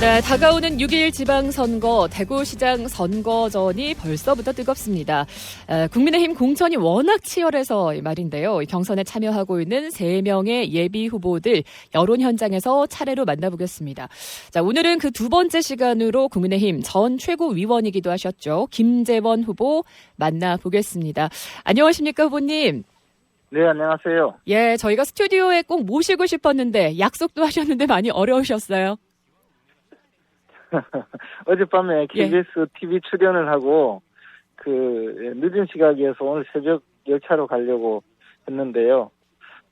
네, 다가오는 6.1 지방선거, 대구시장 선거전이 벌써부터 뜨겁습니다. 국민의힘 공천이 워낙 치열해서 말인데요. 경선에 참여하고 있는 3명의 예비 후보들 여론 현장에서 차례로 만나보겠습니다. 자, 오늘은 그 두 번째 시간으로 국민의힘 전 최고위원이기도 하셨죠. 김재원 후보 만나보겠습니다. 안녕하십니까, 후보님? 네, 안녕하세요. 예, 저희가 스튜디오에 꼭 모시고 싶었는데 약속도 하셨는데 많이 어려우셨어요. 어젯밤에 KBS TV 출연을 하고 늦은 시각이어서 오늘 새벽 열차로 가려고 했는데요.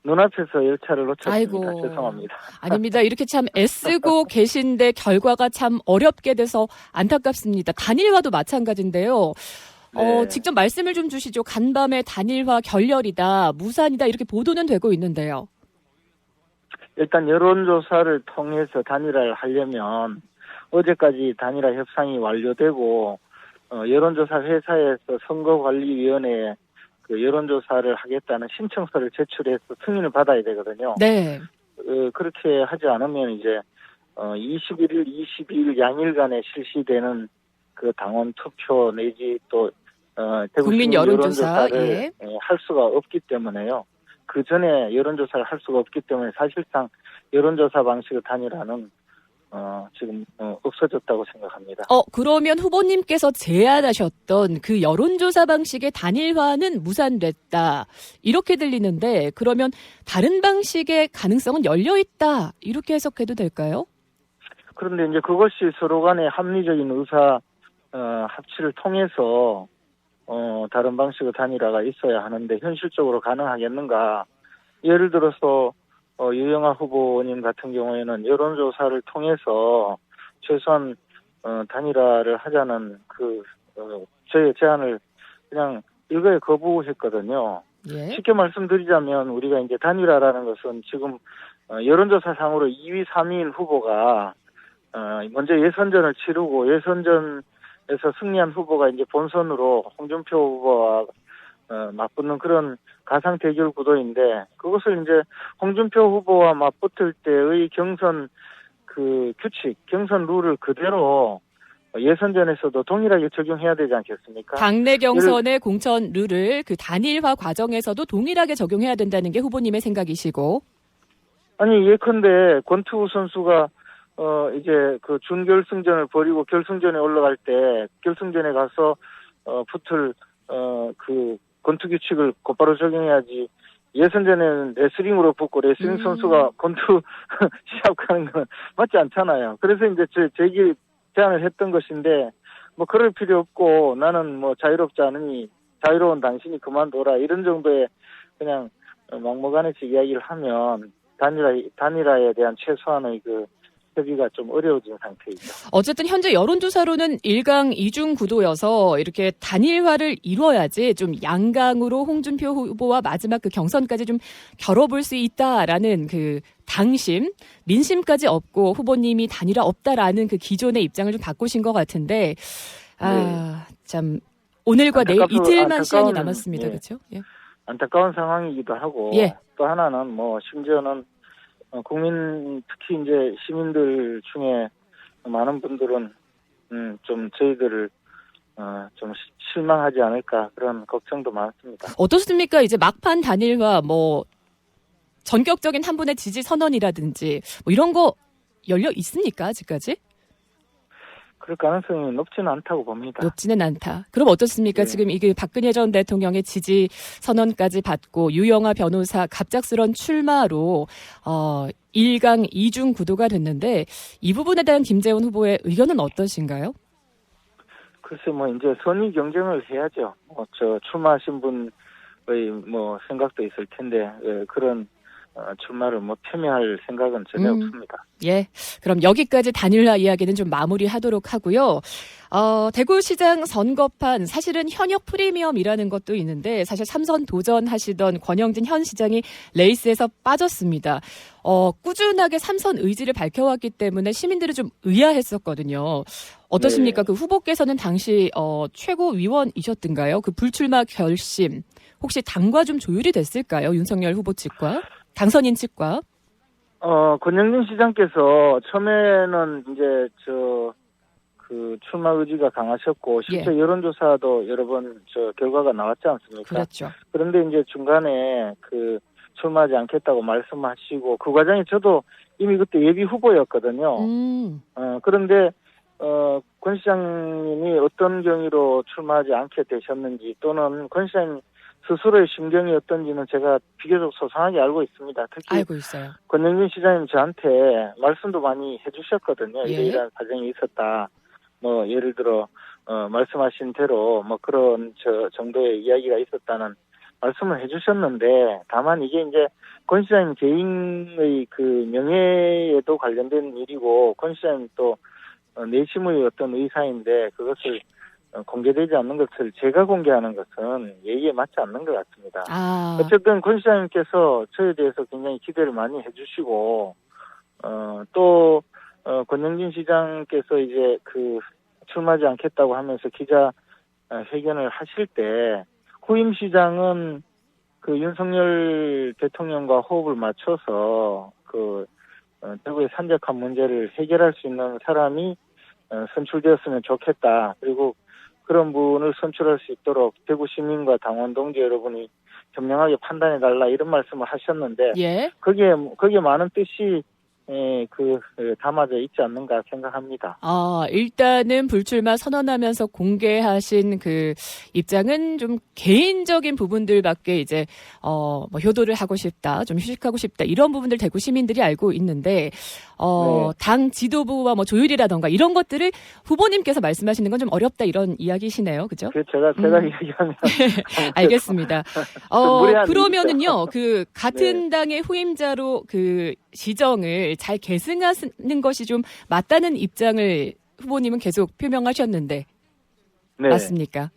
눈앞에서 열차를 놓쳤습니다. 아이고, 죄송합니다. 아닙니다. 이렇게 참 애쓰고 계신데 결과가 참 어렵게 돼서 안타깝습니다. 단일화도 마찬가지인데요. 네. 직접 말씀을 좀 주시죠. 간밤에 단일화 결렬이다, 무산이다 이렇게 보도는 되고 있는데요. 일단 여론조사를 통해서 단일화를 하려면 어제까지 단일화 협상이 완료되고 여론조사 회사에서 선거관리위원회에 그 여론조사를 하겠다는 신청서를 제출해서 승인을 받아야 되거든요. 네. 그렇게 하지 않으면 이제 21일, 22일 양일간에 실시되는 그 당원 투표 내지 또 대구 국민 시민 여론조사, 여론조사를 할 수가 없기 때문에요. 그 전에 여론조사를 할 수가 없기 때문에 사실상 여론조사 방식의 단일화는 지금 없어졌다고 생각합니다. 그러면 후보님께서 제안하셨던 그 여론조사 방식의 단일화는 무산됐다 이렇게 들리는데, 그러면 다른 방식의 가능성은 열려있다 이렇게 해석해도 될까요? 그런데 이제 그것이 서로 간에 합리적인 의사 합치를 통해서 다른 방식의 단일화가 있어야 하는데 현실적으로 가능하겠는가? 예를 들어서 유영아 후보님 같은 경우에는 여론조사를 통해서 최소한 단일화를 하자는 저의 제안을 그냥 일거에 거부했거든요. 예. 쉽게 말씀드리자면 우리가 이제 단일화라는 것은 지금 여론조사상으로 2위, 3위인 후보가 먼저 예선전을 치르고 예선전에서 승리한 후보가 이제 본선으로 홍준표 후보와 맞붙는 그런 가상 대결 구도인데, 그것을 이제 홍준표 후보와 맞붙을 때의 경선 규칙, 경선 룰을 그대로 예선전에서도 동일하게 적용해야 되지 않겠습니까? 당내 경선의 공천 룰을 그 단일화 과정에서도 동일하게 적용해야 된다는 게 후보님의 생각이시고. 아니, 예컨대 권투 선수가 이제 그 준결승전을 벌이고 결승전에 올라갈 때 결승전에 가서 붙을 권투 규칙을 곧바로 적용해야지. 예선전에는 레슬링으로 붙고 레슬링 선수가 권투 시합하는 건 맞지 않잖아요. 그래서 이제 제안을 했던 것인데, 뭐 그럴 필요 없고 나는 뭐 자유롭지 않으니 자유로운 당신이 그만둬라 이런 정도의 그냥 막무가내식 이야기를 하면 단일화에 대한 최소한의 협의가 좀 어려워진 상태이죠. 어쨌든 현재 여론조사로는 1강 2중 구도여서 이렇게 단일화를 이뤄야지 좀 양강으로 홍준표 후보와 마지막 그 경선까지 좀 겨뤄볼 수 있다라는 그 당심, 민심까지 없고 후보님이 단일화 없다라는 그 기존의 입장을 좀 바꾸신 것 같은데, 참 오늘과 내일 이틀만 시간이 남았습니다. 그렇죠? 예. 안타까운 상황이기도 하고, 또 하나는 뭐 심지어는 국민, 특히 이제 시민들 중에 많은 분들은 좀 저희들을 좀 실망하지 않을까 그런 걱정도 많습니다. 어떻습니까? 이제 막판 단일화 뭐 전격적인 한 분의 지지 선언이라든지 뭐 이런 거 열려 있습니까? 아직까지? 그럴 가능성이 높지는 않다고 봅니다. 높지는 않다. 그럼 어떻습니까? 네. 지금 이게 박근혜 전 대통령의 지지 선언까지 받고 유영아 변호사 갑작스런 출마로 1강 2중 구도가 됐는데, 이 부분에 대한 김재원 후보의 의견은 어떠신가요? 글쎄 뭐 이제 선의 경쟁을 해야죠. 출마하신 분의 생각도 있을 텐데 그런 출마를 폄훼할 생각은 전혀 없습니다. 예. 그럼 여기까지 단일화 이야기는 좀 마무리하도록 하고요. 대구시장 선거판 사실은 현역 프리미엄이라는 것도 있는데, 사실 3선 도전하시던 권영진 현 시장이 레이스에서 빠졌습니다. 꾸준하게 3선 의지를 밝혀왔기 때문에 시민들은 좀 의아했었거든요. 어떠십니까? 네. 그 후보께서는 당시 최고위원이셨던가요? 그 불출마 결심 혹시 당과 좀 조율이 됐을까요? 윤석열 후보 측과 당선인 측과? 권영진 시장께서 처음에는 이제 출마 의지가 강하셨고 실제 예. 여론조사도 여러 번 결과가 나왔지 않습니까? 그렇죠. 그런데 이제 중간에 출마하지 않겠다고 말씀하시고 그 과정에 저도 이미 그때 예비 후보였거든요. 그런데 권 시장님이 어떤 경위로 출마하지 않게 되셨는지 또는 권 시장님 스스로의 심경이 어떤지는 제가 비교적 소상하게 알고 있습니다. 특히 알고 있어요. 권영진 시장님 저한테 말씀도 많이 해주셨거든요. 예. 이러이러한 과정이 있었다. 뭐 예를 들어 말씀하신 대로 뭐 그런 정도의 이야기가 있었다는 말씀을 해주셨는데 다만 이게 이제 권 시장님 개인의 그 명예에도 관련된 일이고 권 시장님 또 내심의 어떤 의사인데 그것을 공개되지 않는 것을 제가 공개하는 것은 예의에 맞지 않는 것 같습니다. 어쨌든 권 시장님께서 저에 대해서 굉장히 기대를 많이 해주시고 또 권영진 시장께서 이제 출마하지 않겠다고 하면서 기자 회견을 하실 때 후임 시장은 윤석열 대통령과 호흡을 맞춰서 대구의 산적한 문제를 해결할 수 있는 사람이 선출되었으면 좋겠다. 그리고 그런 분을 선출할 수 있도록 대구 시민과 당원 동지 여러분이 현명하게 판단해달라 이런 말씀을 하셨는데 예. 거기에 많은 뜻이 담아져 있지 않는가 생각합니다. 일단은 불출마 선언하면서 공개하신 그 입장은 좀 개인적인 부분들밖에 이제 뭐 효도를 하고 싶다, 좀 휴식하고 싶다 이런 부분들 대구 시민들이 알고 있는데 네. 당 지도부와 뭐 조율이라던가 이런 것들을 후보님께서 말씀하시는 건 좀 어렵다 이런 이야기시네요, 그죠? 제가 얘기하면 알겠습니다. 무례한 그러면은요, 같은 네. 당의 후임자로 시정을 잘 계승하는 것이 좀 맞다는 입장을 후보님은 계속 표명하셨는데 네. 맞습니까?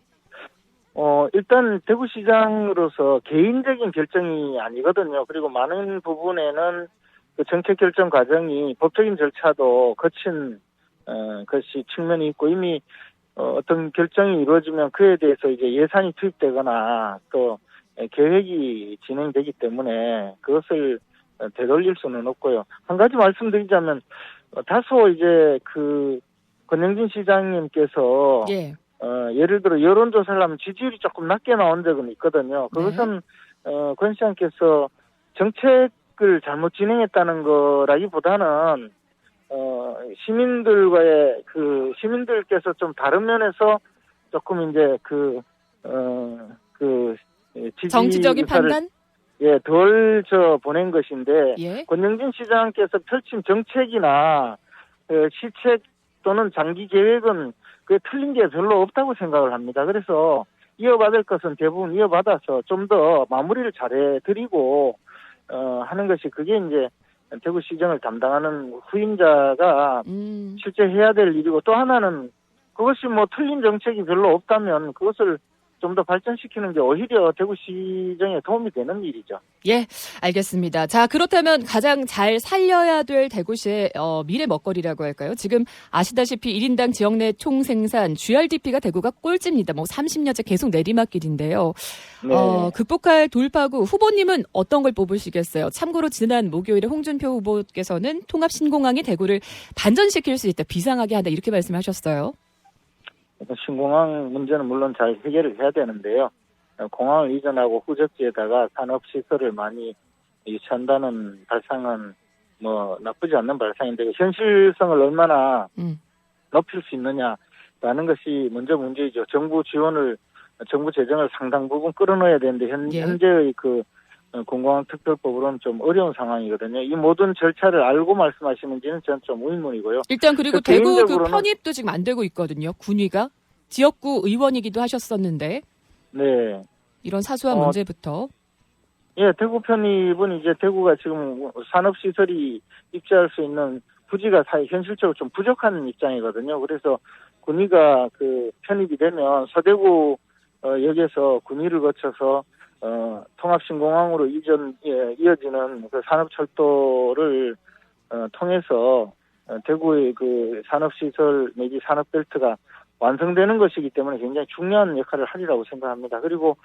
일단 대구시장으로서 개인적인 결정이 아니거든요. 그리고 많은 부분에는 정책 결정 과정이 법적인 절차도 거친 것이 측면이 있고 이미 어떤 결정이 이루어지면 그에 대해서 이제 예산이 투입되거나 또 계획이 진행되기 때문에 그것을 되돌릴 수는 없고요. 한 가지 말씀드리자면 다소 이제 권영진 시장님께서 예. 예를 들어 여론조사를 하면 지지율이 조금 낮게 나온 적은 있거든요. 그것은 권 시장께서 정책을 잘못 진행했다는 거라기보다는 시민들과의 시민들께서 좀 다른 면에서 조금 이제 지지 정치적인 판단? 예, 덜 보낸 것인데 예. 권영진 시장께서 펼친 정책이나 시책 또는 장기 계획은 그게 틀린 게 별로 없다고 생각을 합니다. 그래서 이어받을 것은 대부분 이어받아서 좀 더 마무리를 잘해드리고 하는 것이 그게 이제 대구 시정을 담당하는 후임자가 실제 해야 될 일이고 또 하나는 그것이 뭐 틀린 정책이 별로 없다면 그것을 좀 더 발전시키는 게 오히려 대구 시정에 도움이 되는 일이죠. 예, 알겠습니다. 자, 그렇다면 가장 잘 살려야 될 대구시의 미래 먹거리라고 할까요? 지금 아시다시피 1인당 지역 내 총생산 GRDP가 대구가 꼴찌입니다. 뭐 30년째 계속 내리막길인데요. 네. 극복할 돌파구 후보님은 어떤 걸 뽑으시겠어요? 참고로 지난 목요일에 홍준표 후보께서는 통합신공항이 대구를 반전시킬 수 있다, 비상하게 한다 이렇게 말씀하셨어요. 신공항 문제는 물론 잘 해결을 해야 되는데요. 공항을 이전하고 후적지에다가 산업시설을 많이 유치한다는 발상은 뭐 나쁘지 않는 발상인데 현실성을 얼마나 높일 수 있느냐라는 것이 먼저 문제이죠. 정부 재정을 상당 부분 끌어넣어야 되는데 현재의 공공항 특별법으로는 좀 어려운 상황이거든요. 이 모든 절차를 알고 말씀하시는지는 저는 좀 의문이고요. 일단 그리고 대구 편입도 지금 안 되고 있거든요. 군위가 지역구 의원이기도 하셨었는데. 네. 이런 사소한 문제부터. 예, 대구 편입은 이제 대구가 지금 산업시설이 입주할 수 있는 부지가 현실적으로 좀 부족한 입장이거든요. 그래서 군위가 편입이 되면 서대구 역에서 군위를 거쳐서 통합신공항으로 이어지는 산업철도를 통해서 대구의 산업시설 내지 산업벨트가 완성되는 것이기 때문에 굉장히 중요한 역할을 하리라고 생각합니다. 그리고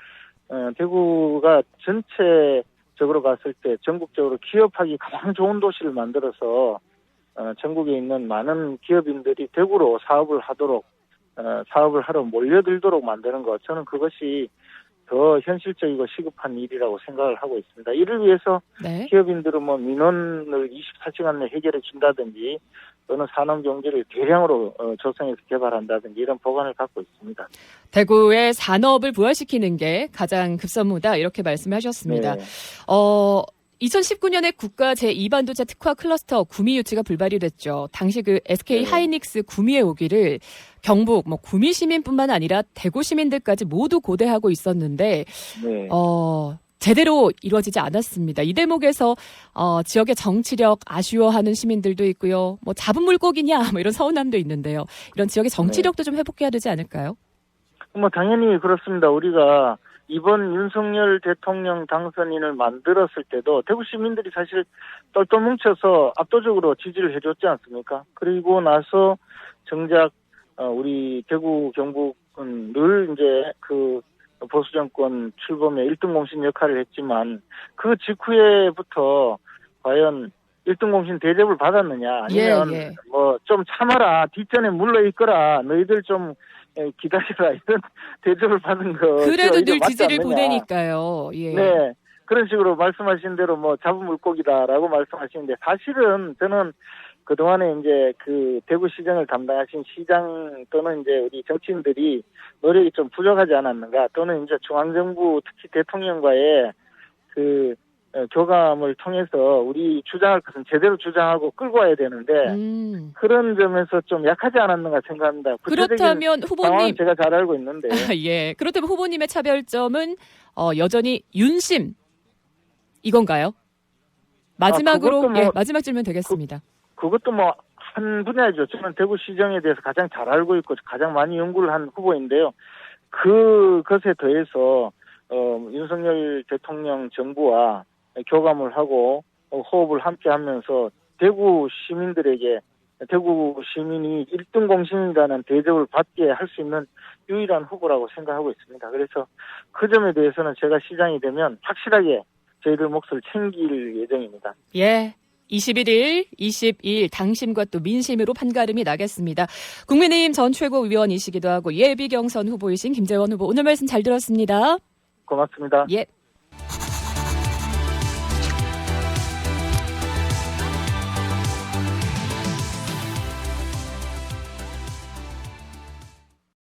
대구가 전체 적으로 봤을 때 전국적으로 기업하기 가장 좋은 도시를 만들어서 전국에 있는 많은 기업인들이 대구로 사업을 하러 몰려들도록 만드는 것, 저는 그것이 더 현실적이고 시급한 일이라고 생각을 하고 있습니다. 이를 위해서 네. 기업인들은 뭐 민원을 24시간 내에 해결해 준다든지 또는 산업 경제를 대량으로 조성해서 개발한다든지 이런 법안을 갖고 있습니다. 대구의 산업을 부활시키는 게 가장 급선무다 이렇게 말씀하셨습니다. 네. 2019년에 국가 제2반도체 특화 클러스터 구미 유치가 불발이 됐죠. 당시 그 SK 네. 하이닉스 구미에 오기를 경북 구미 시민뿐만 아니라 대구 시민들까지 모두 고대하고 있었는데 네. 제대로 이루어지지 않았습니다. 이 대목에서 지역의 정치력 아쉬워하는 시민들도 있고요. 뭐 잡은 물고기냐 이런 서운함도 있는데요. 이런 지역의 정치력도 좀 회복해야 되지 않을까요? 뭐 당연히 그렇습니다. 우리가 이번 윤석열 대통령 당선인을 만들었을 때도 대구 시민들이 사실 똘똘 뭉쳐서 압도적으로 지지를 해줬지 않습니까? 그리고 나서 정작 우리 대구 경북은 늘 이제 그 보수 정권 출범에 1등 공신 역할을 했지만 그 직후에부터 과연 1등 공신 대접을 받았느냐 아니면 예. 뭐 좀 참아라 뒷전에 물러 있거라 너희들 좀 기다려라 이런 대접을 받은 거 그래도 늘 맞지 지지를 않느냐. 보내니까요. 예. 네. 그런 식으로 말씀하신 대로 뭐 잡은 물고기다라고 말씀하시는데 사실은 저는 그동안에 이제 그 대구시정을 담당하신 시장 또는 이제 우리 정치인들이 노력이 좀 부족하지 않았는가 또는 이제 중앙정부 특히 대통령과의 그 교감을 통해서 우리 주장할 것은 제대로 주장하고 끌고 와야 되는데 그런 점에서 좀 약하지 않았는가 생각합니다. 그렇다면 후보님 제가 잘 알고 있는데 예. 그렇다면 후보님의 차별점은 여전히 윤심 이건가요? 마지막으로 마지막 질문 되겠습니다. 그것도 뭐 한 분야죠. 저는 대구시정에 대해서 가장 잘 알고 있고 가장 많이 연구를 한 후보인데요. 그것에 더해서 윤석열 대통령 정부와 교감을 하고 호흡을 함께 하면서 대구 시민들에게 대구 시민이 1등 공신이라는 대접을 받게 할 수 있는 유일한 후보라고 생각하고 있습니다. 그래서 그 점에 대해서는 제가 시장이 되면 확실하게 저희들 몫을 챙길 예정입니다. 예. 21일, 22일 당심과 또 민심으로 판가름이 나겠습니다. 국민의힘 전 최고위원이시기도 하고 예비 경선 후보이신 김재원 후보 오늘 말씀 잘 들었습니다. 고맙습니다. 예.